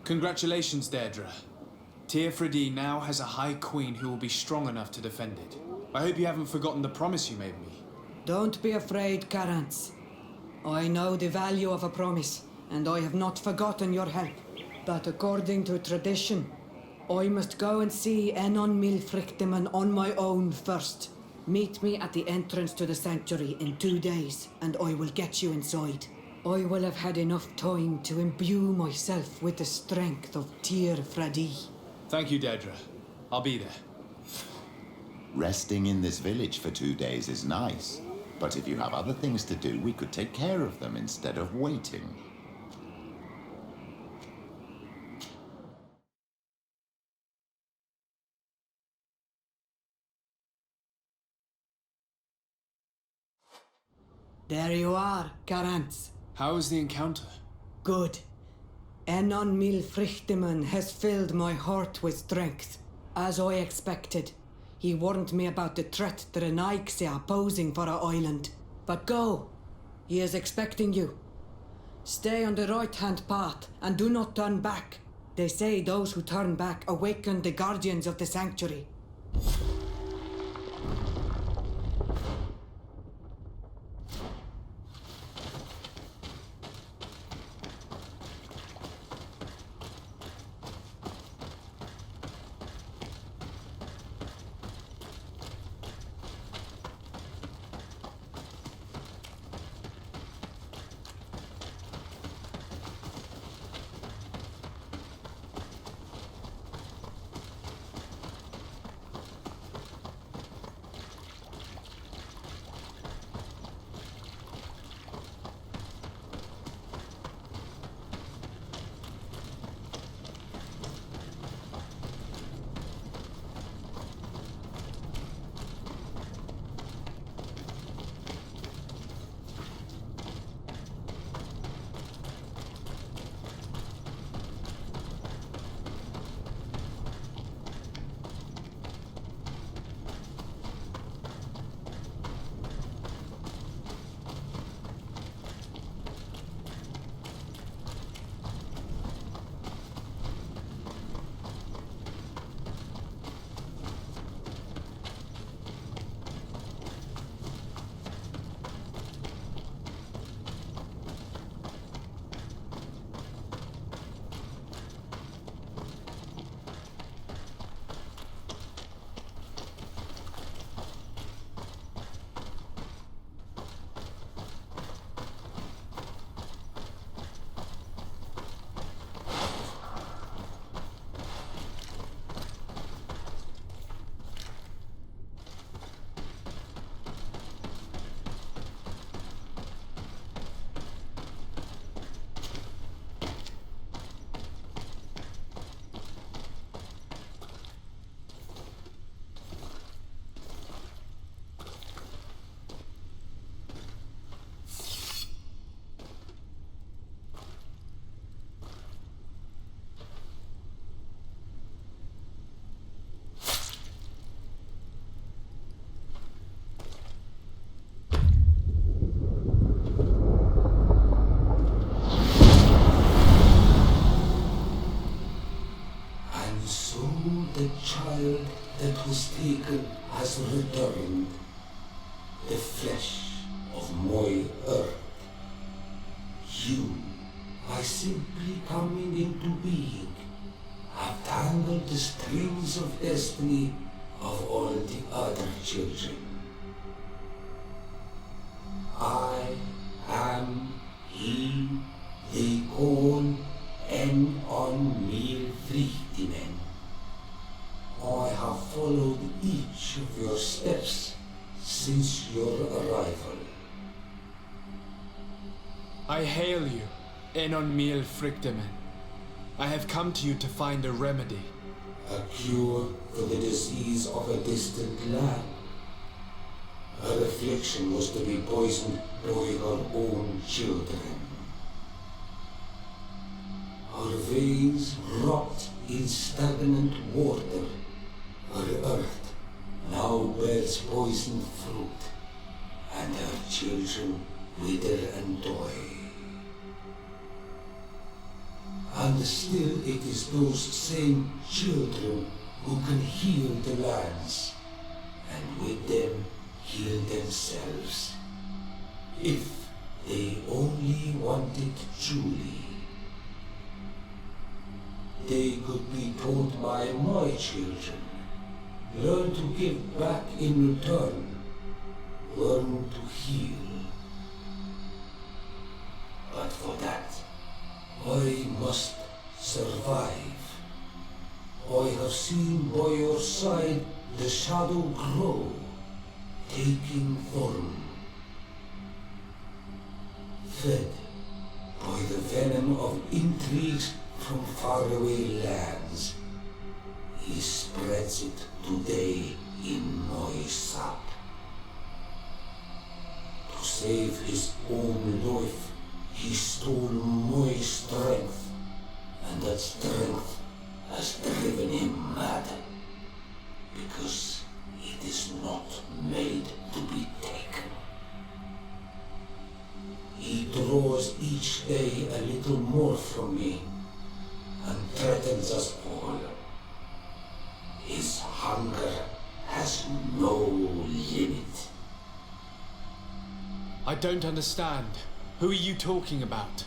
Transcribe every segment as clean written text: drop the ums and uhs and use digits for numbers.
Congratulations, Deirdre. Tearfredi now has a High Queen who will be strong enough to defend it. I hope you haven't forgotten the promise you made me. Don't be afraid, Karantz. I know the value of a promise, and I have not forgotten your help. But according to tradition, I must go and see Enon Milfrichteman on my own first. Meet me at the entrance to the sanctuary in 2 days, and I will get you inside. I will have had enough time to imbue myself with the strength of Tearfredi. Thank you, Deirdre. I'll be there. Resting in this village for 2 days is nice, but if you have other things to do, we could take care of them instead of waiting. There you are, Karantz. How was the encounter? Good. Enon Milfrichteman has filled my heart with strength. As I expected, he warned me about the threat the Renaigse are posing for our island. But go. He is expecting you. Stay on the right-hand path and do not turn back. They say those who turn back awaken the guardians of the sanctuary. The child that was taken has returned, the flesh of my earth. You, by simply coming into being, have tangled the strings of destiny of all the other children. I am he they call Enon Milfrichteman. I have followed each of your steps since your arrival. I hail you, Enon Milfrichteman. I have come to you to find a remedy. A cure for the disease of a distant land. Her affliction was to be poisoned by her own children. Her veins rot in stagnant water. Her earth now bears poisoned fruit, and her children wither and die. And still it is those same children who can heal the lands, and with them heal themselves. If they only wanted truly. They could be taught by my children. Learn to give back in return. Learn to heal. But for that, I must survive. I have seen by your side the shadow grow, taking form. Fed by the venom of intrigues from faraway lands, he spreads it today in my sap. To save his own life, he stole my strength, and that strength has driven him mad, because it is not made to be taken. He draws each day a little more from me, and threatens us all. His hunger has no limit. I don't understand. Who are you talking about?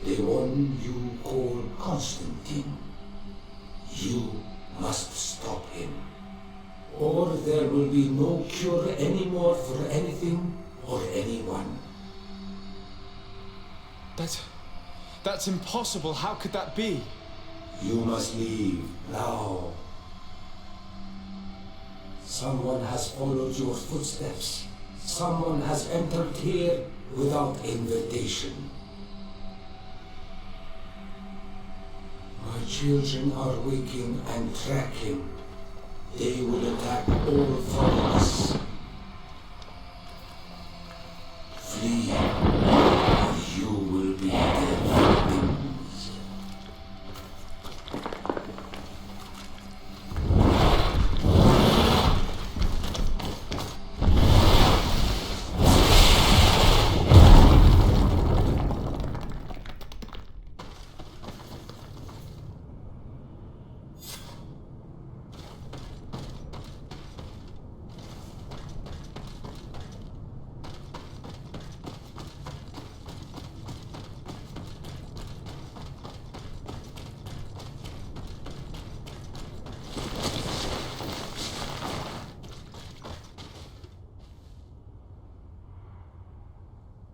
The one you call Constantine. You must stop him, or there will be no cure anymore for anything or anyone. That's impossible. How could that be? You must leave now. Someone has followed your footsteps. Someone has entered here without invitation. My children are waking and tracking. They will attack all foreigners. Flee, or you will be dead things.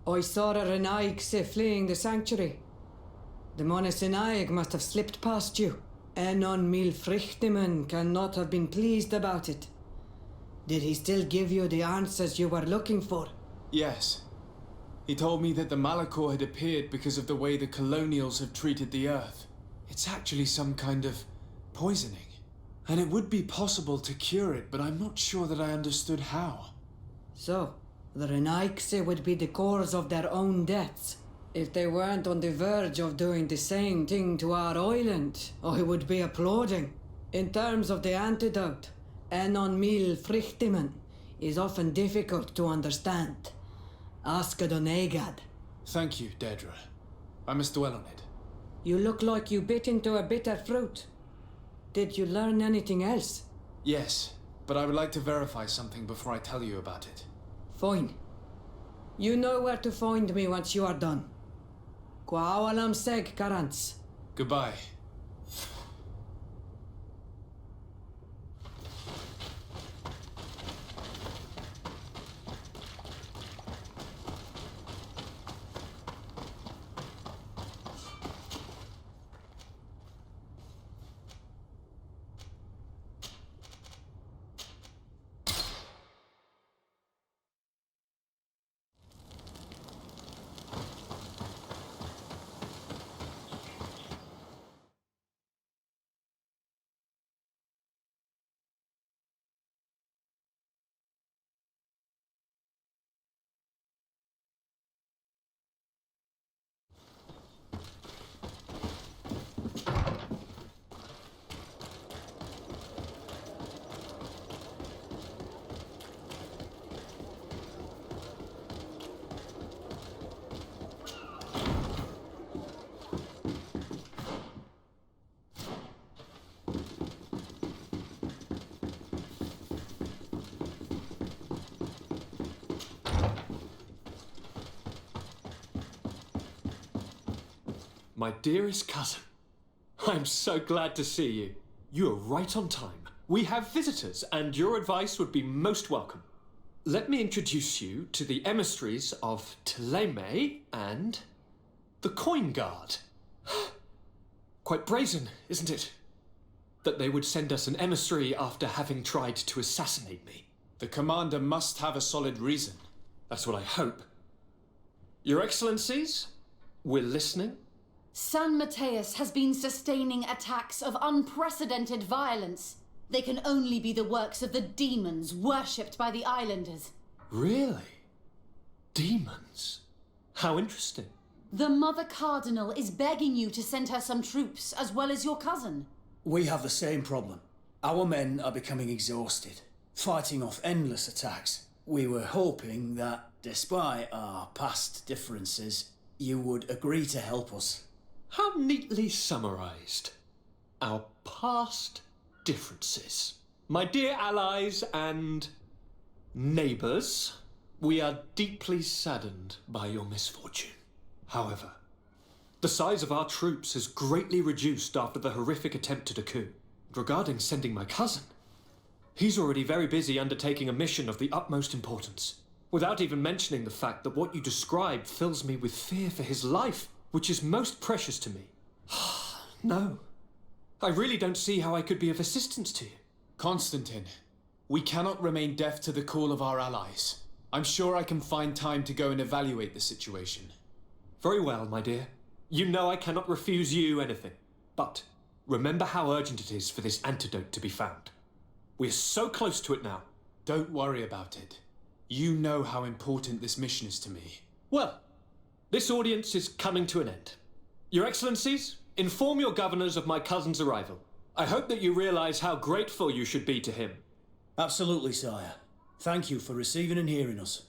I saw a Renaigse fleeing the sanctuary. The Monasenaig must have slipped past you. Enon Mil Frichtimen cannot have been pleased about it. Did he still give you the answers you were looking for? Yes. He told me that the Malachor had appeared because of the way the colonials have treated the Earth. It's actually some kind of poisoning. And it would be possible to cure it, but I'm not sure that I understood how. So, the Renaigse would be the cause of their own deaths. If they weren't on the verge of doing the same thing to our island, I would be applauding. In terms of the antidote, Enon Mil Frichtimen is often difficult to understand. Ask Adonegad. Thank you, Dedra. I must dwell on it. You look like you bit into a bitter fruit. Did you learn anything else? Yes, but I would like to verify something before I tell you about it. Fine. You know where to find me once you are done. Quawalam seg, Karants. Goodbye. My dearest cousin, I'm so glad to see you. You are right on time. We have visitors, and your advice would be most welcome. Let me introduce you to the emissaries of Igame and the Coin Guard. Quite brazen, isn't it? That they would send us an emissary after having tried to assassinate me. The commander must have a solid reason. That's what I hope. Your Excellencies, we're listening. San Mateus has been sustaining attacks of unprecedented violence. They can only be the works of the demons worshipped by the islanders. Really? Demons? How interesting. The Mother Cardinal is begging you to send her some troops, as well as your cousin. We have the same problem. Our men are becoming exhausted, fighting off endless attacks. We were hoping that, despite our past differences, you would agree to help us. How neatly summarized. Our past differences. My dear allies and neighbors, we are deeply saddened by your misfortune. However, the size of our troops has greatly reduced after the horrific attempt at a coup. Regarding sending my cousin, he's already very busy undertaking a mission of the utmost importance, without even mentioning the fact that what you described fills me with fear for his life, which is most precious to me. No, I really don't see how I could be of assistance to you. Constantine, we cannot remain deaf to the call of our allies. I'm sure I can find time to go and evaluate the situation. Very well, my dear. You know I cannot refuse you anything. But remember how urgent it is for this antidote to be found. We're so close to it now. Don't worry about it. You know how important this mission is to me. Well, this audience is coming to an end. Your Excellencies, inform your governors of my cousin's arrival. I hope that you realize how grateful you should be to him. Absolutely, sire. Thank you for receiving and hearing us.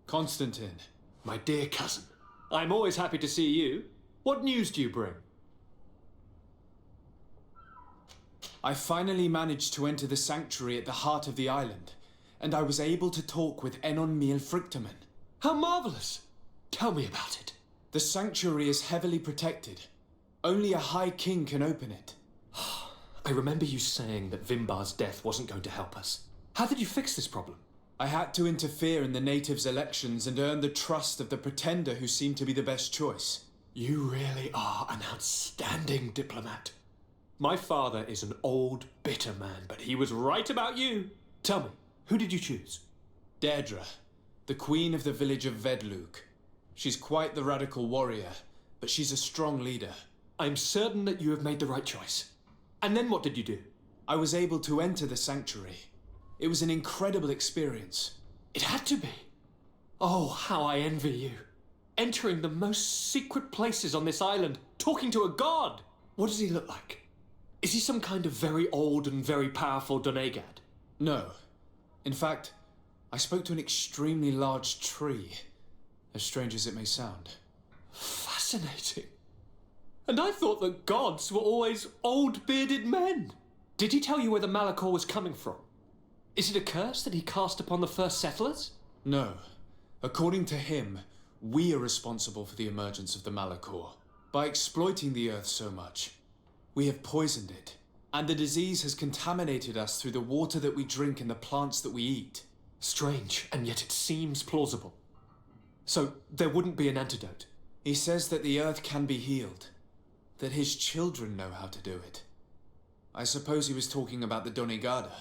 Constantine. My dear cousin, I'm always happy to see you. What news do you bring? I finally managed to enter the sanctuary at the heart of the island, and I was able to talk with Enon Miel Frictamen. How marvelous! Tell me about it. The sanctuary is heavily protected. Only a High King can open it. I remember you saying that Vimbar's death wasn't going to help us. How did you fix this problem? I had to interfere in the natives' elections and earn the trust of the pretender who seemed to be the best choice. You really are an outstanding diplomat. My father is an old, bitter man, but he was right about you. Tell me, who did you choose? Deirdre, the queen of the village of Vedluk. She's quite the radical warrior, but she's a strong leader. I'm certain that you have made the right choice. And then what did you do? I was able to enter the sanctuary. It was an incredible experience. It had to be. Oh, how I envy you. Entering the most secret places on this island, talking to a god. What does he look like? Is he some kind of very old and very powerful Donegad? No. In fact, I spoke to an extremely large tree, as strange as it may sound. Fascinating. And I thought that gods were always old bearded men. Did he tell you where the Malachor was coming from? Is it a curse that he cast upon the first settlers? No. According to him, we are responsible for the emergence of the Malachor. By exploiting the earth so much, we have poisoned it, and the disease has contaminated us through the water that we drink and the plants that we eat. Strange, and yet it seems plausible. So there wouldn't be an antidote? He says that the earth can be healed, that his children know how to do it. I suppose he was talking about the Donegada.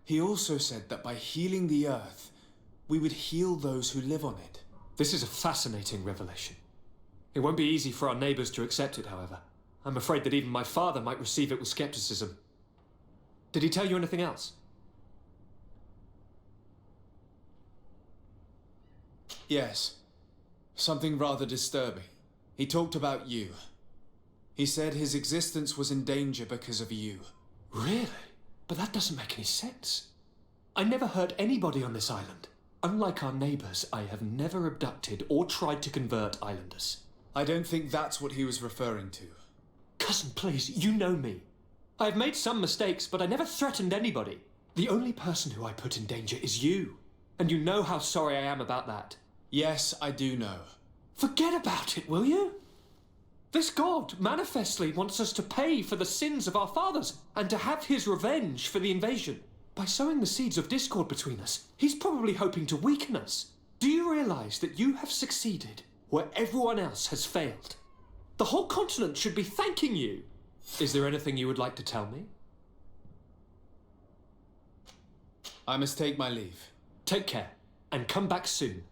He also said that by healing the earth, we would heal those who live on it. This is a fascinating revelation. It won't be easy for our neighbors to accept it, however. I'm afraid that even my father might receive it with skepticism. Did he tell you anything else? Yes. Something rather disturbing. He talked about you. He said his existence was in danger because of you. Really? But that doesn't make any sense. I never hurt anybody on this island. Unlike our neighbors, I have never abducted or tried to convert islanders. I don't think that's what he was referring to. Cousin, please, you know me. I have made some mistakes, but I never threatened anybody. The only person who I put in danger is you. And you know how sorry I am about that. Yes, I do know. Forget about it, will you? This god manifestly wants us to pay for the sins of our fathers and to have his revenge for the invasion. By sowing the seeds of discord between us, he's probably hoping to weaken us. Do you realize that you have succeeded where everyone else has failed? The whole continent should be thanking you. Is there anything you would like to tell me? I must take my leave. Take care, and come back soon.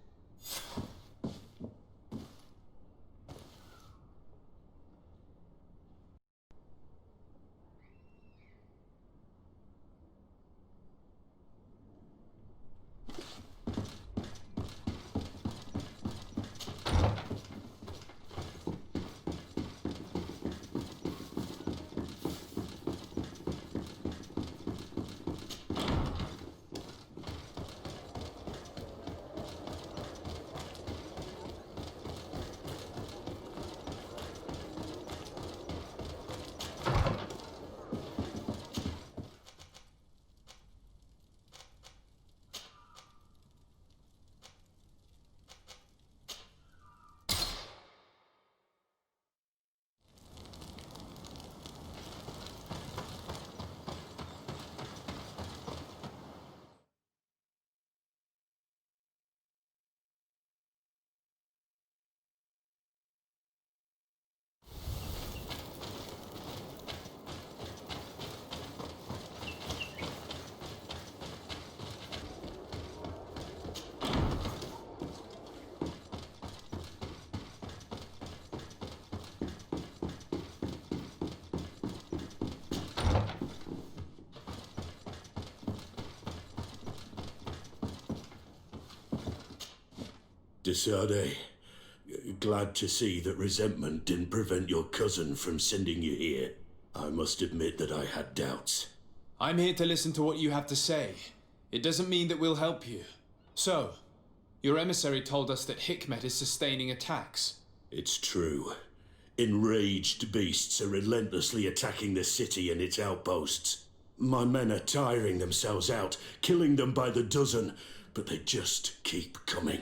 Desade, glad to see that resentment didn't prevent your cousin from sending you here. I must admit that I had doubts. I'm here to listen to what you have to say. It doesn't mean that we'll help you. So, your emissary told us that Hikmet is sustaining attacks. It's true. Enraged beasts are relentlessly attacking the city and its outposts. My men are tiring themselves out, killing them by the dozen, but they just keep coming.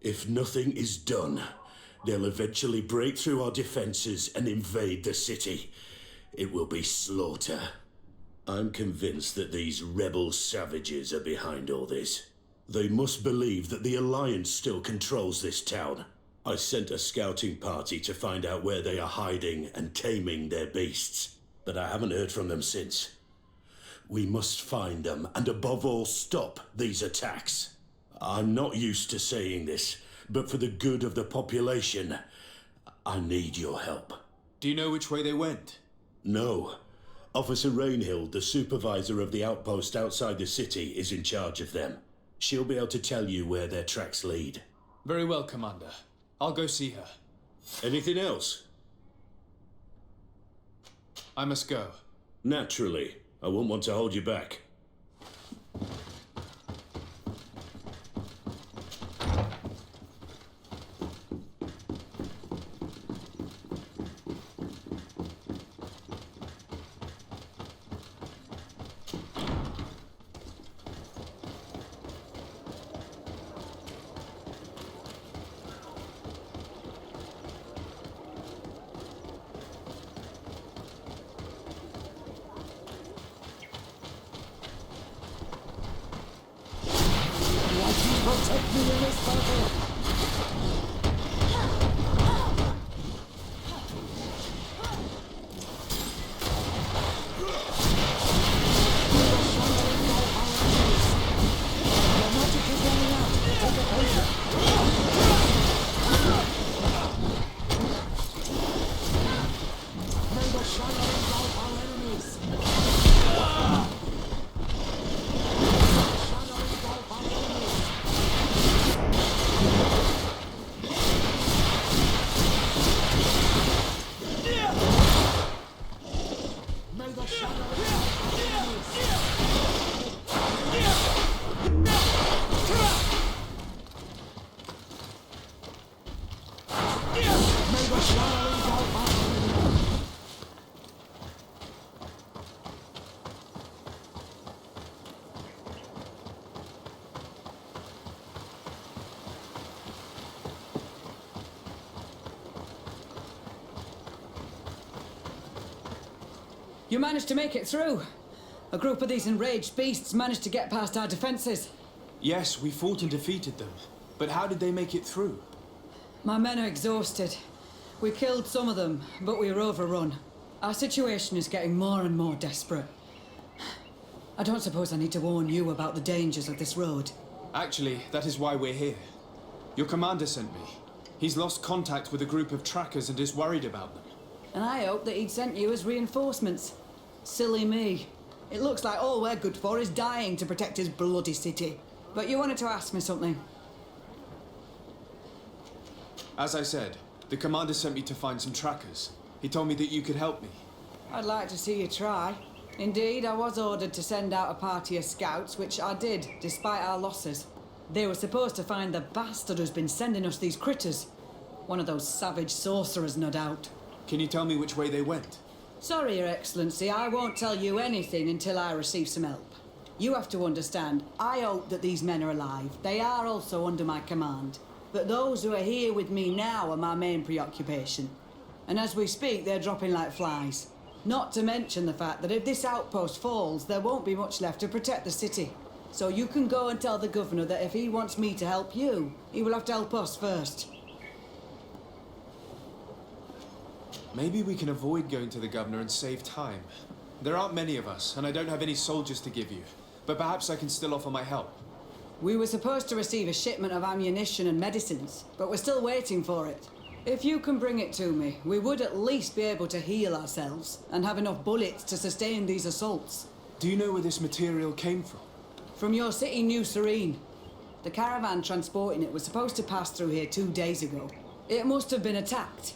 If nothing is done, they'll eventually break through our defenses and invade the city. It will be slaughter. I'm convinced that these rebel savages are behind all this. They must believe that the Alliance still controls this town. I sent a scouting party to find out where they are hiding and taming their beasts, but I haven't heard from them since. We must find them and above all stop these attacks. I'm not used to saying this, but for the good of the population, I need your help. Do you know which way they went? No. Officer Rainhill, the supervisor of the outpost outside the city, is in charge of them. She'll be able to tell you where their tracks lead. Very well, Commander. I'll go see her. Anything else? I must go. Naturally. I won't want to hold you back. Protect me in this battle! You managed to make it through. A group of these enraged beasts managed to get past our defenses. Yes, we fought and defeated them. But how did they make it through? My men are exhausted. We killed some of them, but we were overrun. Our situation is getting more and more desperate. I don't suppose I need to warn you about the dangers of this road. Actually, that is why we're here. Your commander sent me. He's lost contact with a group of trackers and is worried about them. And I hoped that he'd sent you as reinforcements. Silly me. It looks like all we're good for is dying to protect his bloody city. But you wanted to ask me something. As I said, the commander sent me to find some trackers. He told me that you could help me. I'd like to see you try. Indeed, I was ordered to send out a party of scouts, which I did, despite our losses. They were supposed to find the bastard who's been sending us these critters. One of those savage sorcerers, no doubt. Can you tell me which way they went? Sorry, Your Excellency, I won't tell you anything until I receive some help. You have to understand, I hope that these men are alive. They are also under my command. But those who are here with me now are my main preoccupation. And as we speak, they're dropping like flies. Not to mention the fact that if this outpost falls, there won't be much left to protect the city. So you can go and tell the governor that if he wants me to help you, he will have to help us first. Maybe we can avoid going to the governor and save time. There aren't many of us, and I don't have any soldiers to give you. But perhaps I can still offer my help. We were supposed to receive a shipment of ammunition and medicines, but we're still waiting for it. If you can bring it to me, we would at least be able to heal ourselves and have enough bullets to sustain these assaults. Do you know where this material came from? From your city, New Serene. The caravan transporting it was supposed to pass through here 2 days ago. It must have been attacked.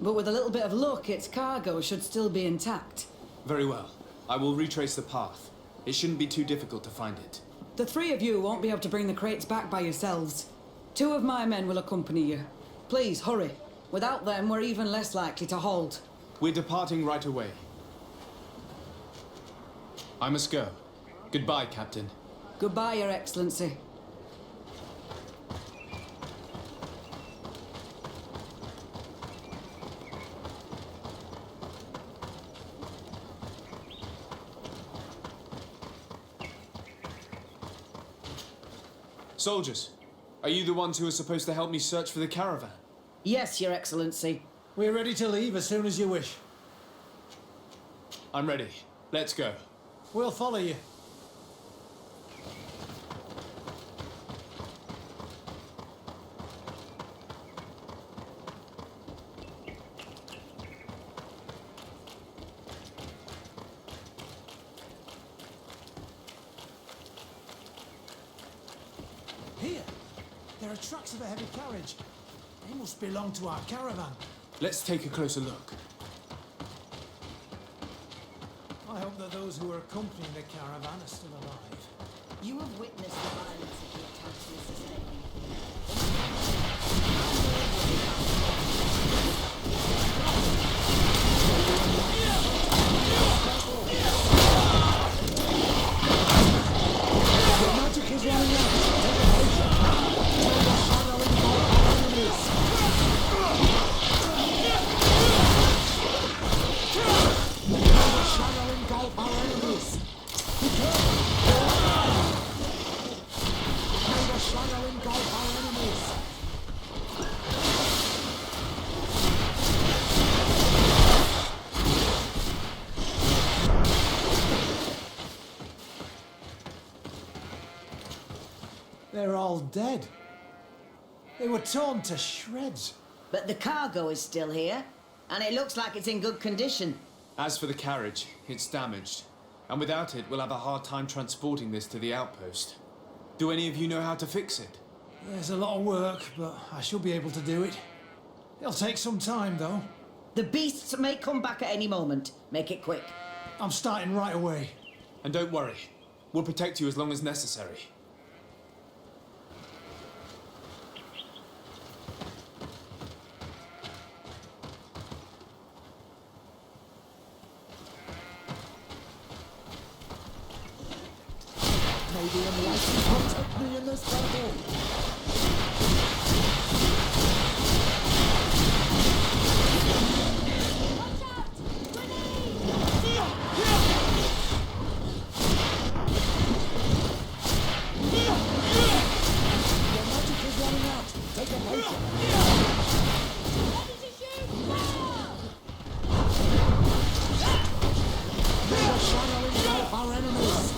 But with a little bit of luck, its cargo should still be intact. Very well. I will retrace the path. It shouldn't be too difficult to find it. The three of you won't be able to bring the crates back by yourselves. 2 of my men will accompany you. Please, hurry. Without them, we're even less likely to hold. We're departing right away. I must go. Goodbye, Captain. Goodbye, Your Excellency. Soldiers, are you the ones who are supposed to help me search for the caravan? Yes, Your Excellency. We're ready to leave as soon as you wish. I'm ready. Let's go. We'll follow you. Here, there are tracks of a heavy carriage. They must belong to our caravan. Let's take a closer look. I hope that those who are accompanying the caravan are still alive. You have witnessed the violence of the attacks we're sustaining. The magic is running out. They're all dead. They were torn to shreds. But the cargo is still here, and it looks like it's in good condition. As for the carriage, it's damaged. And without it, we'll have a hard time transporting this to the outpost. Do any of you know how to fix it? There's a lot of work, but I should be able to do it. It'll take some time, though. The beasts may come back at any moment. Make it quick. I'm starting right away. And don't worry, we'll protect you as long as necessary. May the enlightened protect me in this battle. Watch out! Grenade! shadow engulf our enemies!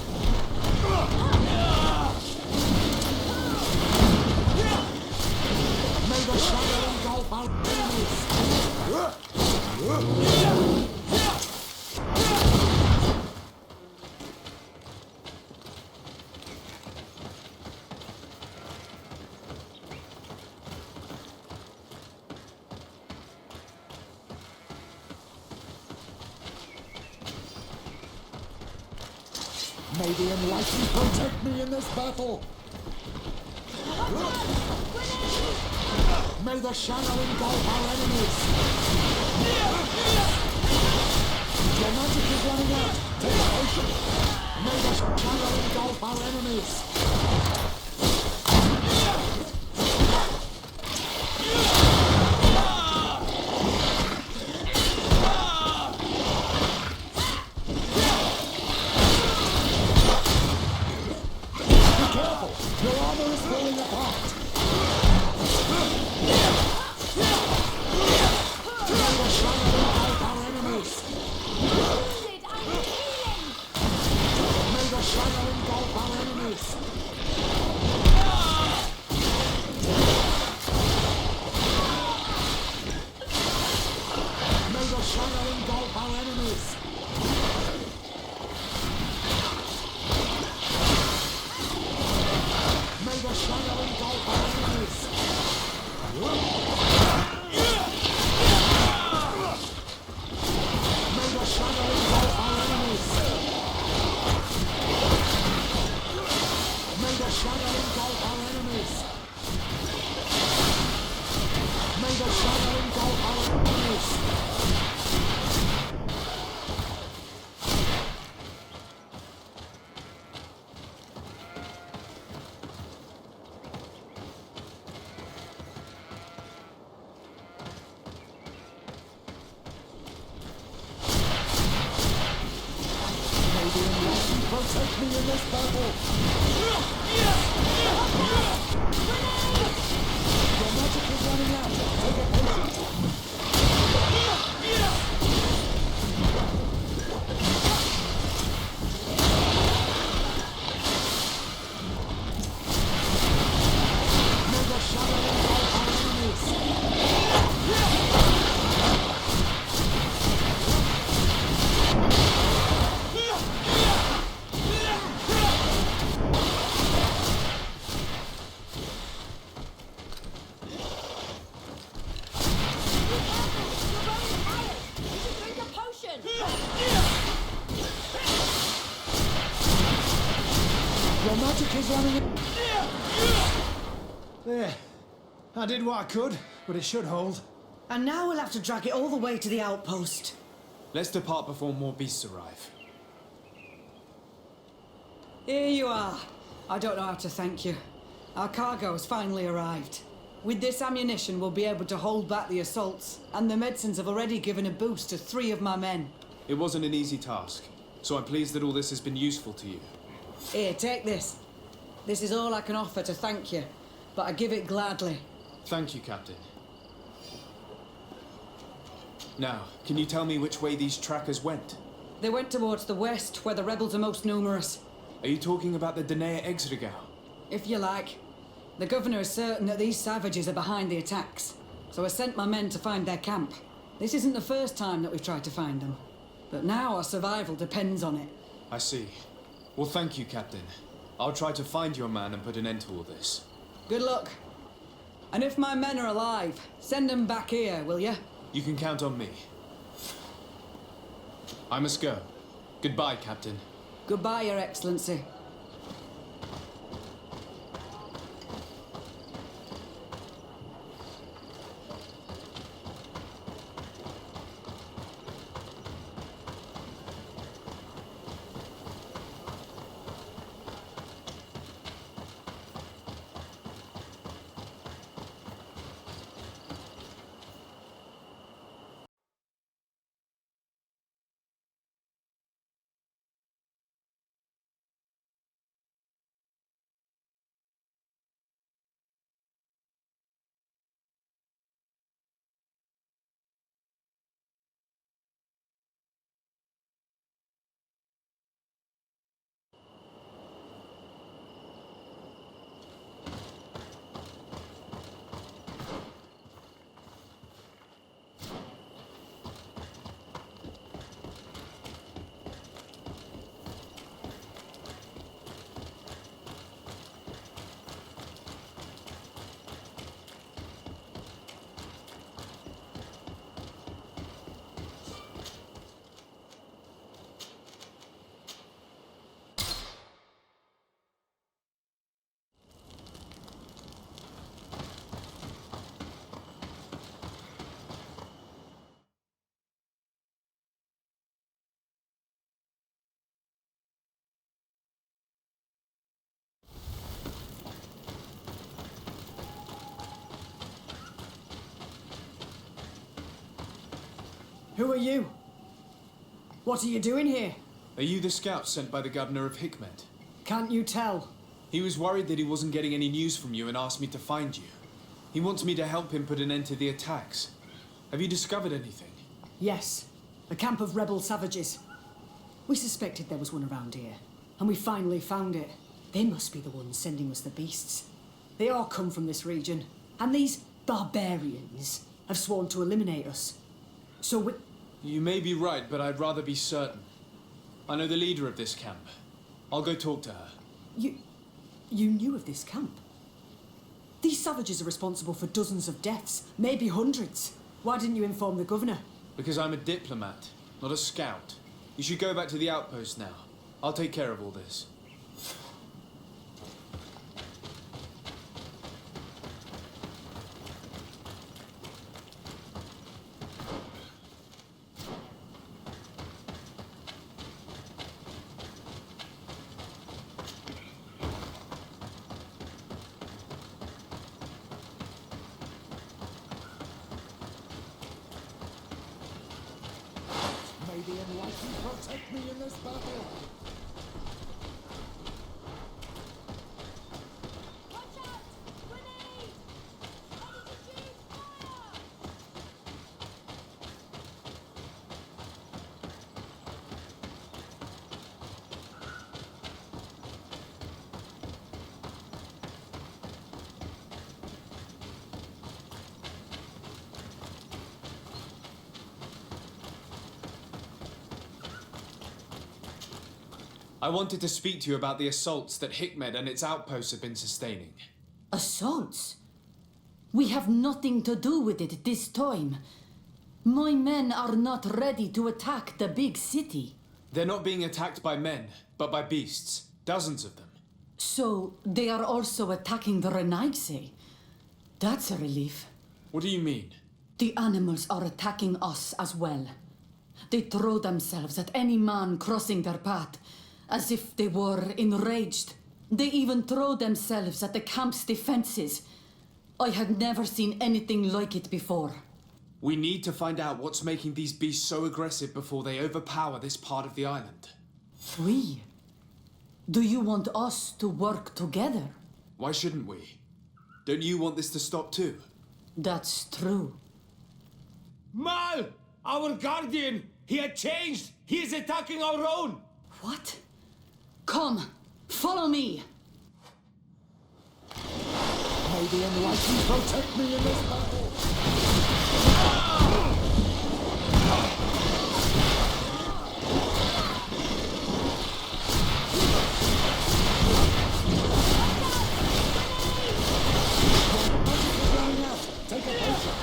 May the shadow engulf our enemies! May the Enlightened protect me in this battle! May the shadow engulf our enemies! Your magic is running out! Take a potion! May the shadow engulf our enemies! Your armor is falling apart! May the shadow engulf our enemies! May the shadow engulf our enemies! May the shadow engulf our enemies! May the shadow engulf our enemies! May the shadow engulf our enemies! May the shadow engulf our enemies! May the shadow engulf our enemies! Protect me in this battle! Your magic is running out! Take a potion! May the shadow engulf our enemies! Your magic is running out! There. I did what I could, but it should hold. And now we'll have to drag it all the way to the outpost. Let's depart before more beasts arrive. Here you are. I don't know how to thank you. Our cargo has finally arrived. With this ammunition, we'll be able to hold back the assaults, and the medicines have already given a boost to 3 of my men. It wasn't an easy task, so I'm pleased that all this has been useful to you. Here, take this. This is all I can offer to thank you, but I give it gladly. Thank you, Captain. Now, can you tell me which way these trackers went? They went towards the west, where the rebels are most numerous. Are you talking about the Denea Exregao? If you like. The governor is certain that these savages are behind the attacks, so I sent my men to find their camp. This isn't the first time that we've tried to find them, but now our survival depends on it. I see. Well, thank you, Captain. I'll try to find your man and put an end to all this. Good luck. And if my men are alive, send them back here, will you? You can count on me. I must go. Goodbye, Captain. Goodbye, Your Excellency. Who are you? What are you doing here? Are you the scout sent by the governor of Hikmet? Can't you tell? He was worried that he wasn't getting any news from you and asked me to find you. He wants me to help him put an end to the attacks. Have you discovered anything? Yes. A camp of rebel savages. We suspected there was one around here, and we finally found it. They must be the ones sending us the beasts. They all come from this region, and these barbarians have sworn to eliminate us. So we... You may be right, but I'd rather be certain. I know the leader of this camp. I'll go talk to her. You knew of this camp? These savages are responsible for dozens of deaths, maybe hundreds. Why didn't you inform the governor? Because I'm a diplomat, not a scout. You should go back to the outpost now. I'll take care of all this. May the enlightened protect me in this battle. Watch out! Grenade! Ready to shoot! Fire! I wanted to speak to you about the assaults that Hikmet and its outposts have been sustaining. Assaults? We have nothing to do with it this time. My men are not ready to attack the big city. They're not being attacked by men, but by beasts. Dozens of them. So they are also attacking the Renaigse. That's a relief. What do you mean? The animals are attacking us as well. They throw themselves at any man crossing their path, as if they were enraged. They even throw themselves at the camp's defenses. I had never seen anything like it before. We need to find out what's making these beasts so aggressive before they overpower this part of the island. We? Do you want us to work together? Why shouldn't we? Don't you want this to stop too? That's true. Mal! Our guardian! He had changed! He is attacking our own! What? Come, follow me! May the enlightened protect me in this battle. Take a potion.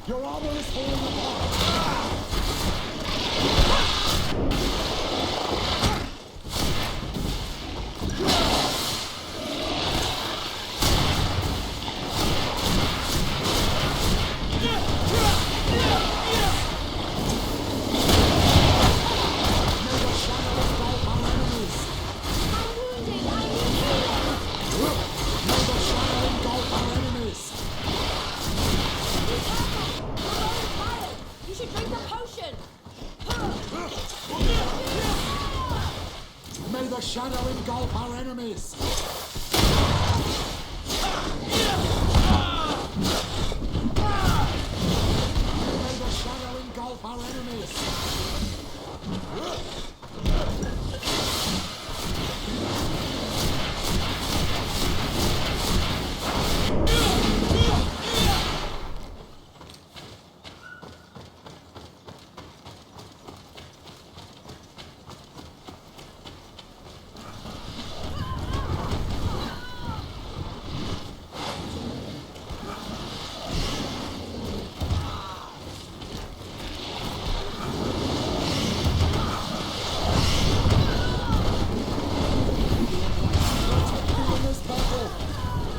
Your armor is falling apart. You should drink the potion! May the shadow engulf our enemies. May the shadow engulf our enemies.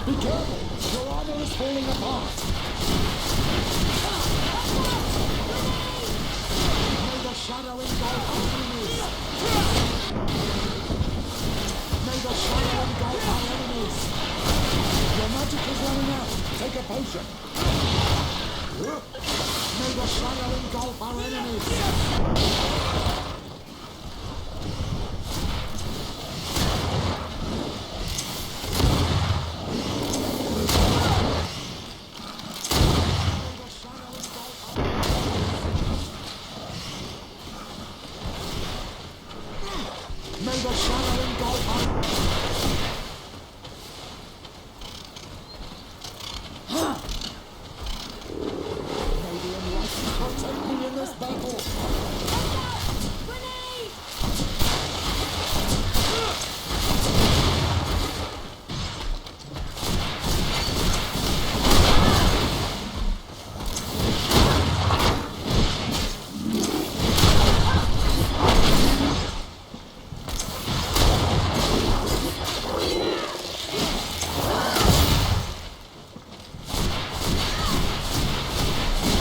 Be careful! Your armor is falling apart! May the shadow engulf our enemies! potion. May the shadow engulf our enemies. May the shadow engulf our... May the enlightened protect me in this battle.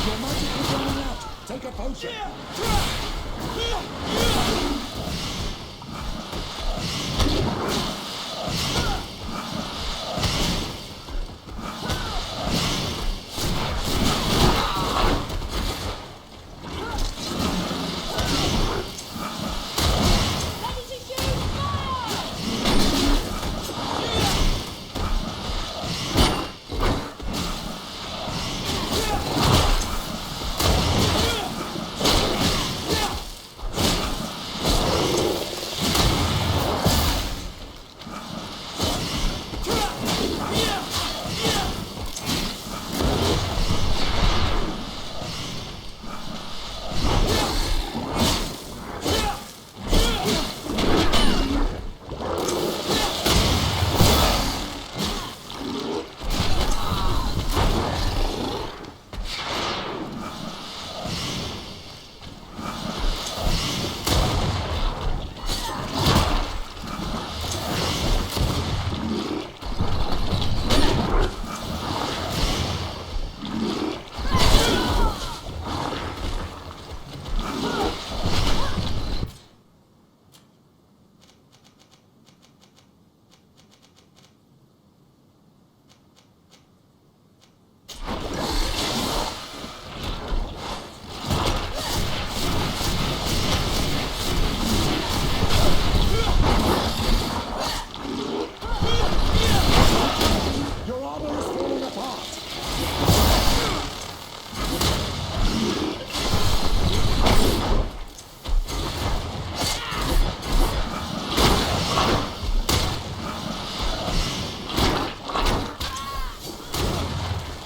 Your magic is running out. Take a potion. Your armor is falling apart.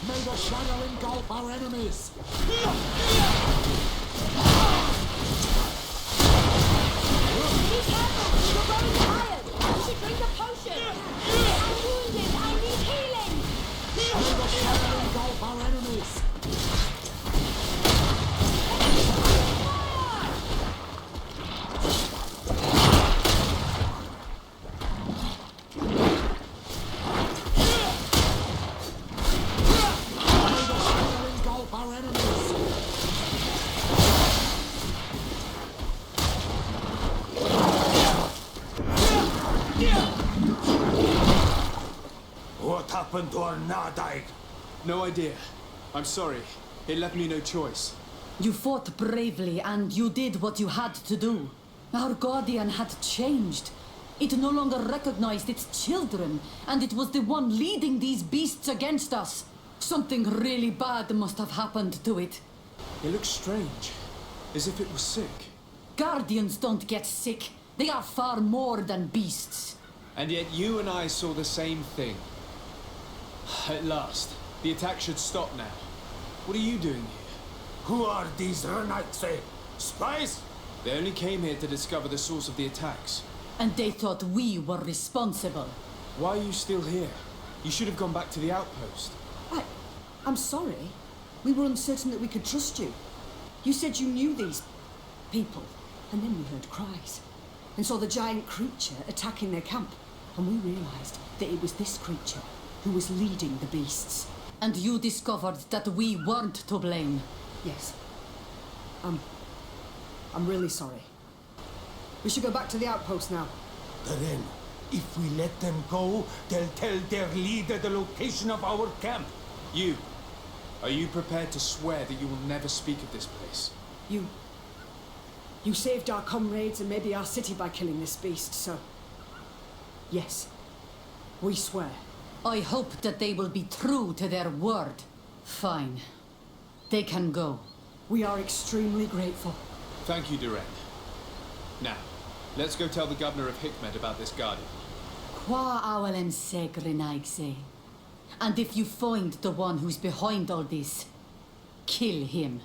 May the shadow engulf our enemies. May the shadow engulf our enemies. May the shadow engulf our enemies. What happened to our Nadaig? No idea. I'm sorry. It left me no choice. You fought bravely and you did what you had to do. Our guardian had changed. It no longer recognized its children, and it was the one leading these beasts against us. Something really bad must have happened to it. It looks strange. As if it was sick. Guardians don't get sick. They are far more than beasts. And yet you and I saw the same thing. At last. The attack should stop now. What are you doing here? Who are these Renatse? Spies? They only came here to discover the source of the attacks. And they thought we were responsible. Why are you still here? You should have gone back to the outpost. I'm sorry. We were uncertain that we could trust you. You said you knew these people, and then we heard cries, and saw the giant creature attacking their camp, and we realized that it was this creature who was leading the beasts. And you discovered that we weren't to blame. Yes. I'm really sorry. We should go back to the outpost now. Then, if we let them go, they'll tell their leader the location of our camp. You. Are you prepared to swear that you will never speak of this place? You saved our comrades and maybe our city by killing this beast, so... Yes. We swear. I hope that they will be true to their word. Fine. They can go. We are extremely grateful. Thank you, Duran. Now, let's go tell the governor of Hikmet about this guardian. Qua awalem segrenaigse. And if you find the one who's behind all this, kill him.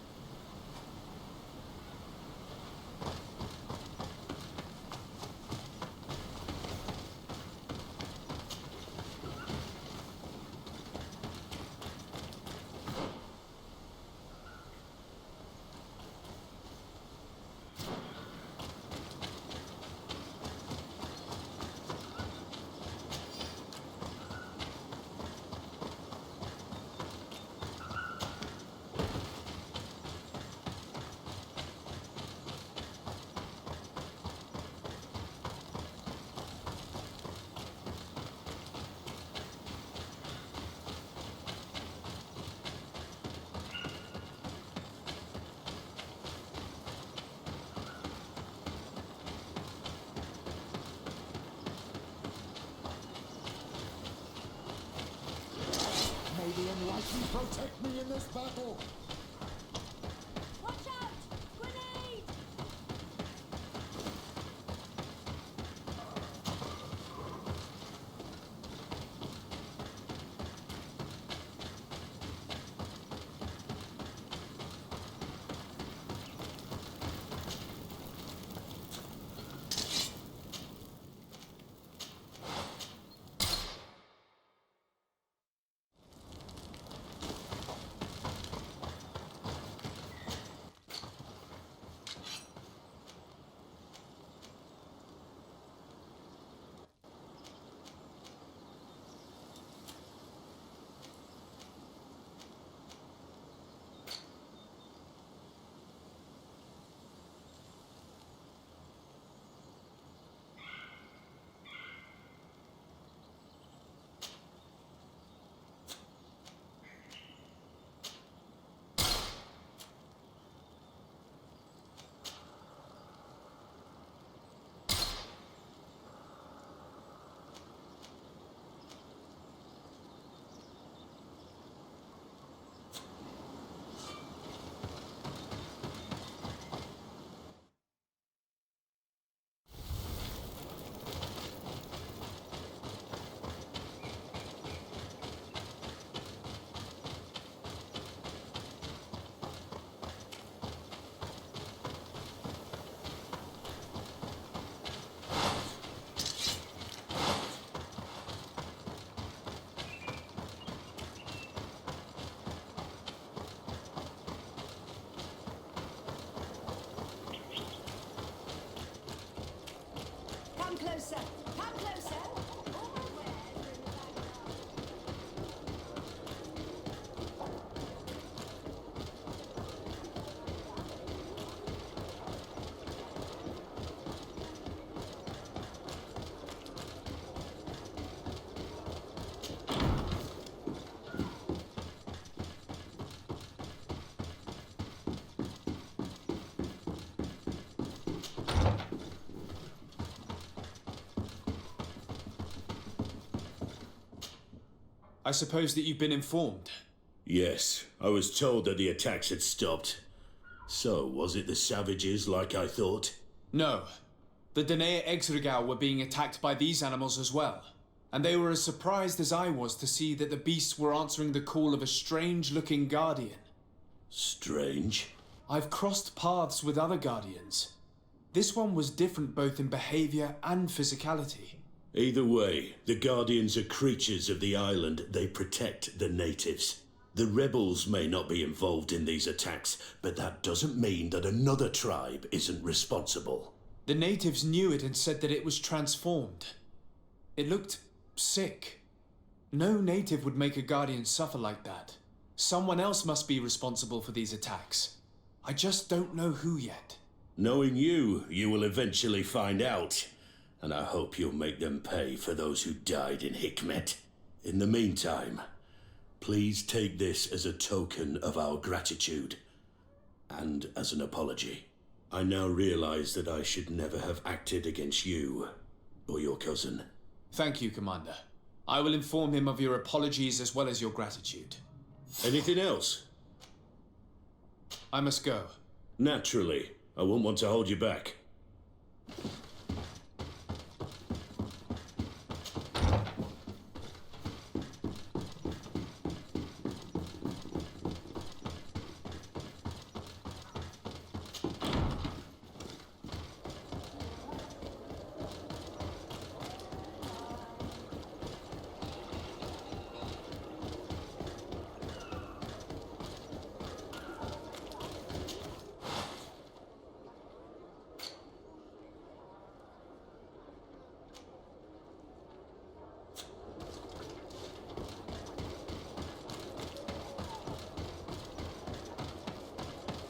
May the Enlightened protect me in this battle! Watch out! Grenade! Come closer! Come closer! I suppose that you've been informed. Yes, I was told that the attacks had stopped. So, was it the savages like I thought? No. The Danae Exregao were being attacked by these animals as well. And they were as surprised as I was to see that the beasts were answering the call of a strange-looking guardian. Strange? I've crossed paths with other guardians. This one was different both in behavior and physicality. Either way, the Guardians are creatures of the island. They protect the natives. The rebels may not be involved in these attacks, but that doesn't mean that another tribe isn't responsible. The natives knew it and said that it was transformed. It looked sick. No native would make a Guardian suffer like that. Someone else must be responsible for these attacks. I just don't know who yet. Knowing you, you will eventually find out. And I hope you'll make them pay for those who died in Hikmet. In the meantime, Please take this as a token of our gratitude, and as an apology. I now realize that I should never have acted against you, or your cousin. Thank you, Commander. I will inform him of your apologies as well as your gratitude. Anything else? I must go. Naturally. I won't want to hold you back.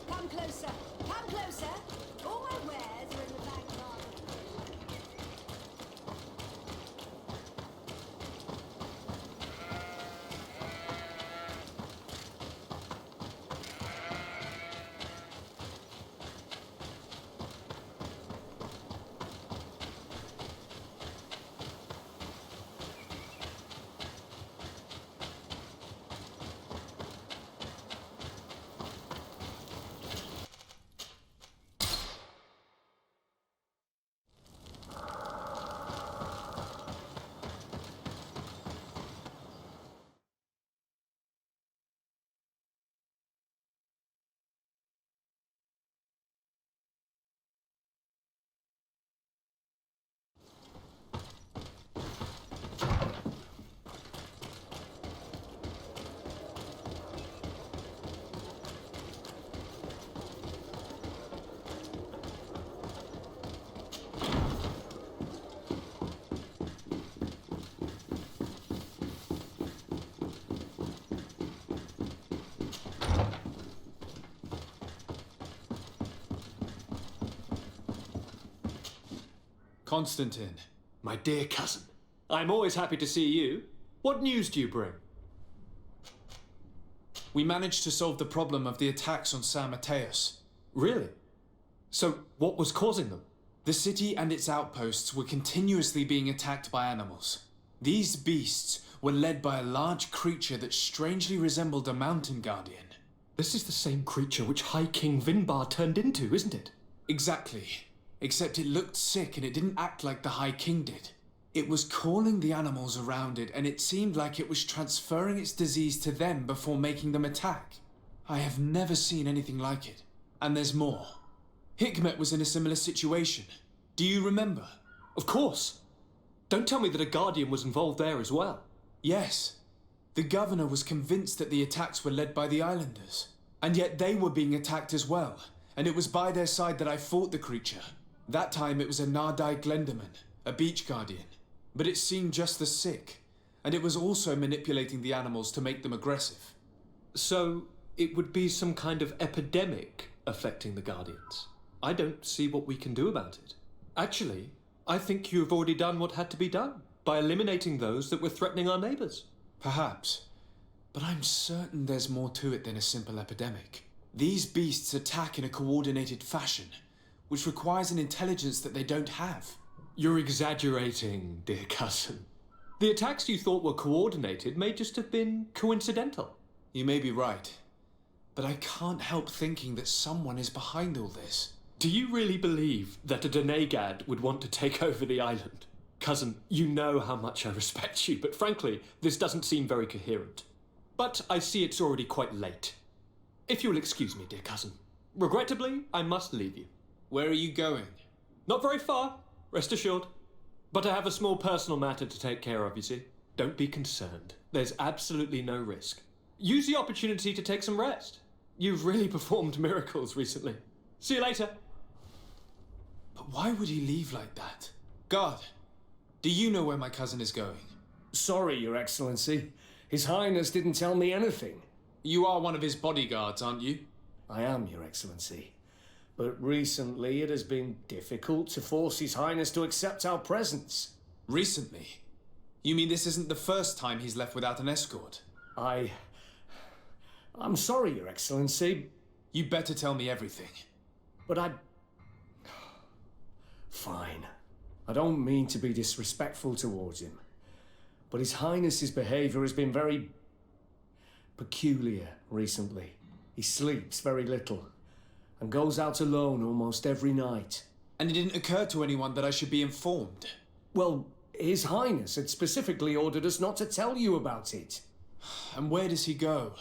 Come closer. Come closer. All my wares are in the back garden. Constantine. My dear cousin, I'm always happy to see you. What news do you bring? We managed to solve the problem of the attacks on San Mateus. Really? So, what was causing them? The city and its outposts were continuously being attacked by animals. These beasts were led by a large creature that strangely resembled a mountain guardian. This is the same creature which High King Vinbar turned into, isn't it? Exactly. Except it looked sick and it didn't act like the High King did. It was calling the animals around it, and it seemed like it was transferring its disease to them before making them attack. I have never seen anything like it. And there's more. Hikmet was in a similar situation. Do you remember? Of course. Don't tell me that a guardian was involved there as well. Yes. The governor was convinced that the attacks were led by the islanders. And yet they were being attacked as well. And it was by their side that I fought the creature. That time it was a Nardai Glenderman, a beach guardian. But it seemed just as sick. And it was also manipulating the animals to make them aggressive. So, it would be some kind of epidemic affecting the Guardians. I don't see what we can do about it. Actually, I think you have already done what had to be done, by eliminating those that were threatening our neighbours. Perhaps. But I'm certain there's more to it than a simple epidemic. These beasts attack in a coordinated fashion, which requires an intelligence that they don't have. You're exaggerating, dear cousin. The attacks you thought were coordinated may just have been coincidental. You may be right, but I can't help thinking that someone is behind all this. Do you really believe that a Denegad would want to take over the island? Cousin, you know how much I respect you, but frankly, this doesn't seem very coherent. But I see it's already quite late. If you'll excuse me, dear cousin. Regrettably, I must leave you. Where are you going? Not very far, rest assured. But I have a small personal matter to take care of, you see. Don't be concerned. There's absolutely no risk. Use the opportunity to take some rest. You've really performed miracles recently. See you later. But why would he leave like that? Guard, do you know where my cousin is going? Sorry, Your Excellency. His Highness didn't tell me anything. You are one of his bodyguards, aren't you? I am, Your Excellency. But recently it has been difficult to force His Highness to accept our presence. Recently? You mean this isn't the first time he's left without an escort? I'm sorry, Your Excellency, You better tell me everything. but Fine. I don't mean to be disrespectful towards him, but His Highness's behaviour has been very peculiar recently. He sleeps very little and goes out alone almost every night. And it didn't occur to anyone that I should be informed. Well, His Highness had specifically ordered us not to tell you about it. And where does he go?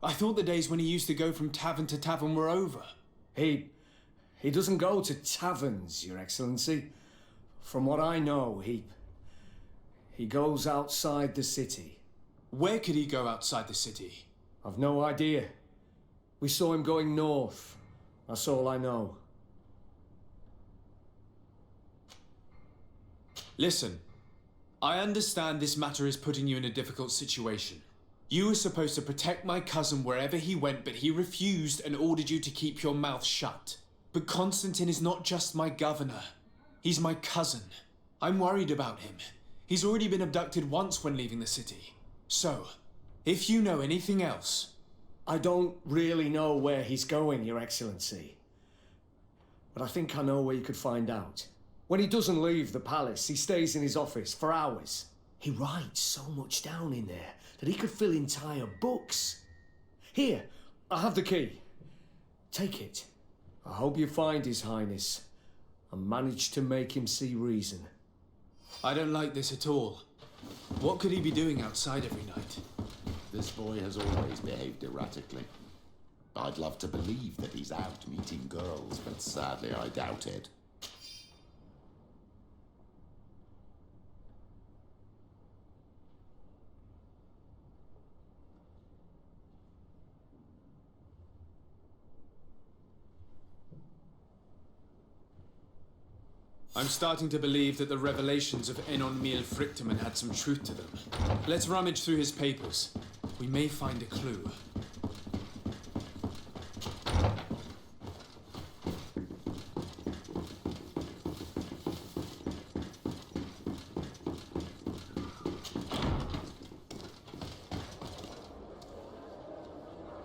I thought the days when he used to go from tavern to tavern were over. He doesn't go to taverns, Your Excellency. From what I know, he goes outside the city. Where could he go outside the city? I've no idea. We saw him going north. That's all I know. Listen, I understand this matter is putting you in a difficult situation. You were supposed to protect my cousin wherever he went, but he refused and ordered you to keep your mouth shut. But Constantine is not just my governor. He's my cousin. I'm worried about him. He's already been abducted once when leaving the city. So, if you know anything else... I don't really know where he's going, Your Excellency. But I think I know where you could find out. When he doesn't leave the palace, he stays in his office for hours. He writes so much down in there that he could fill entire books. Here, I have the key. Take it. I hope you find His Highness and manage to make him see reason. I don't like this at all. What could he be doing outside every night? This boy has always behaved erratically. I'd love to believe that he's out meeting girls, but sadly I doubt it. I'm starting to believe that the revelations of Enon Mil Frictamen had some truth to them. Let's rummage through his papers. We may find a clue.